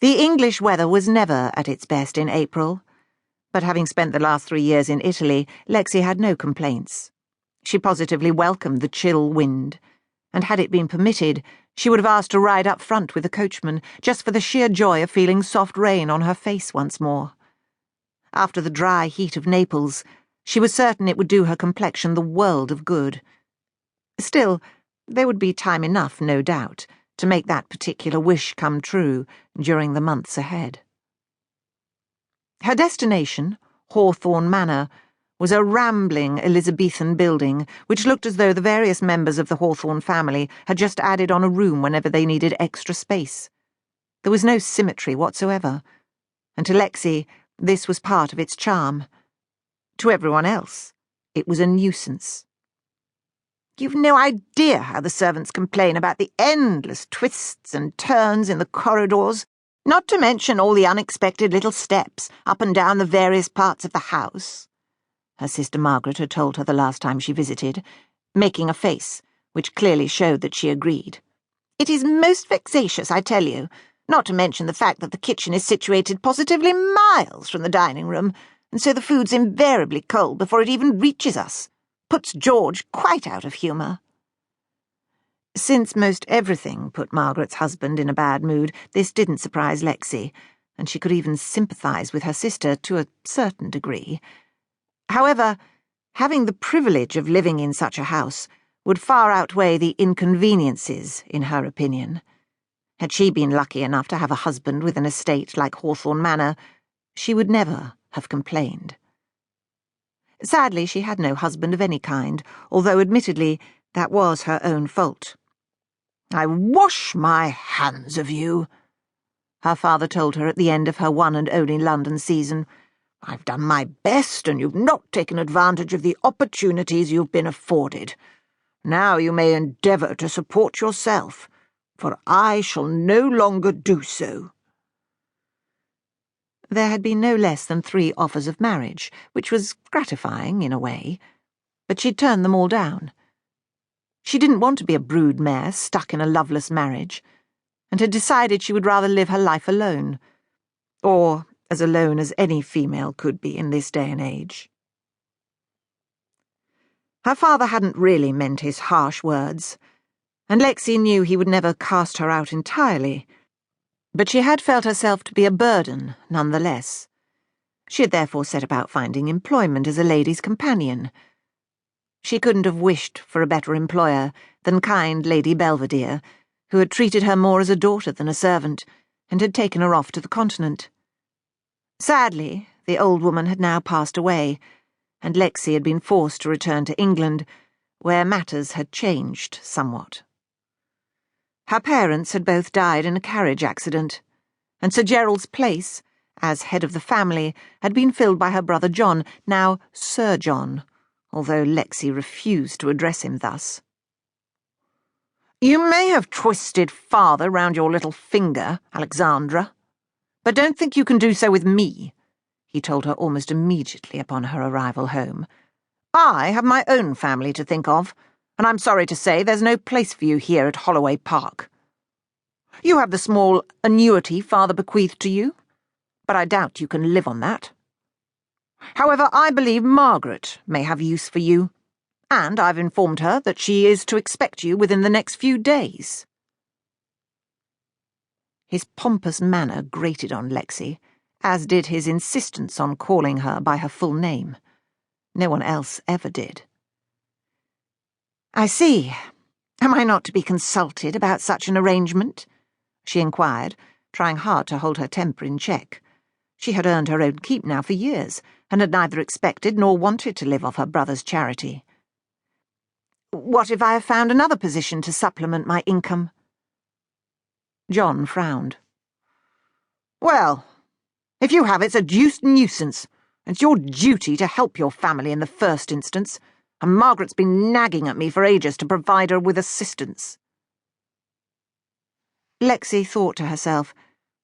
The English weather was never at its best in April, but having spent the last 3 years in Italy, Lexie had no complaints. She positively welcomed the chill wind, and had it been permitted, she would have asked to ride up front with the coachman, just for the sheer joy of feeling soft rain on her face once more. After the dry heat of Naples, she was certain it would do her complexion the world of good. Still, there would be time enough, no doubt, to make that particular wish come true during the months ahead. Her destination, Hawthorne Manor, was a rambling Elizabethan building which looked as though the various members of the Hawthorne family had just added on a room whenever they needed extra space. There was no symmetry whatsoever, and to Lexie this was part of its charm. To everyone else, it was a nuisance. "You've no idea how the servants complain about the endless twists and turns in the corridors, not to mention all the unexpected little steps up and down the various parts of the house," her sister Margaret had told her the last time she visited, making a face which clearly showed that she agreed. "It is most vexatious, I tell you, not to mention the fact that the kitchen is situated positively miles from the dining room, and so the food's invariably cold before it even reaches us. Puts George quite out of humour." Since most everything put Margaret's husband in a bad mood, this didn't surprise Lexie, and she could even sympathise with her sister to a certain degree. However, having the privilege of living in such a house would far outweigh the inconveniences, in her opinion. Had she been lucky enough to have a husband with an estate like Hawthorne Manor, she would never have complained. Sadly, she had no husband of any kind, although admittedly that was her own fault. "I wash my hands of you," her father told her at the end of her one and only London season. "I've done my best, and you've not taken advantage of the opportunities you've been afforded. Now you may endeavour to support yourself, for I shall no longer do so." There had been no less than 3 offers of marriage, which was gratifying in a way, but she'd turned them all down. She didn't want to be a brood mare stuck in a loveless marriage, and had decided she would rather live her life alone, or as alone as any female could be in this day and age. Her father hadn't really meant his harsh words, and Lexie knew he would never cast her out entirely, but she had felt herself to be a burden nonetheless. She had therefore set about finding employment as a lady's companion. She couldn't have wished for a better employer than kind Lady Belvedere, who had treated her more as a daughter than a servant, and had taken her off to the continent. Sadly, the old woman had now passed away, and Lexie had been forced to return to England, where matters had changed somewhat. Her parents had both died in a carriage accident, and Sir Gerald's place, as head of the family, had been filled by her brother John, now Sir John, although Lexie refused to address him thus. "You may have twisted father round your little finger, Alexandra, but don't think you can do so with me," he told her almost immediately upon her arrival home. "I have my own family to think of, and I'm sorry to say there's no place for you here at Holloway Park. You have the small annuity father bequeathed to you, but I doubt you can live on that. However, I believe Margaret may have use for you, and I've informed her that she is to expect you within the next few days." His pompous manner grated on Lexie, as did his insistence on calling her by her full name. No one else ever did. "I see. Am I not to be consulted about such an arrangement?" she inquired, trying hard to hold her temper in check. She had earned her own keep now for years, and had neither expected nor wanted to live off her brother's charity. "What if I have found another position to supplement my income?" John frowned. "Well, if you have, it's a deuced nuisance. It's your duty to help your family in the first instance, and Margaret's been nagging at me for ages to provide her with assistance." Lexie thought to herself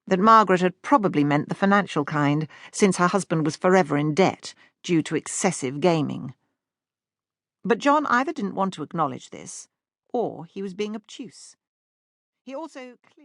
that Margaret had probably meant the financial kind, since her husband was forever in debt due to excessive gaming. But John either didn't want to acknowledge this, or he was being obtuse. He also clearly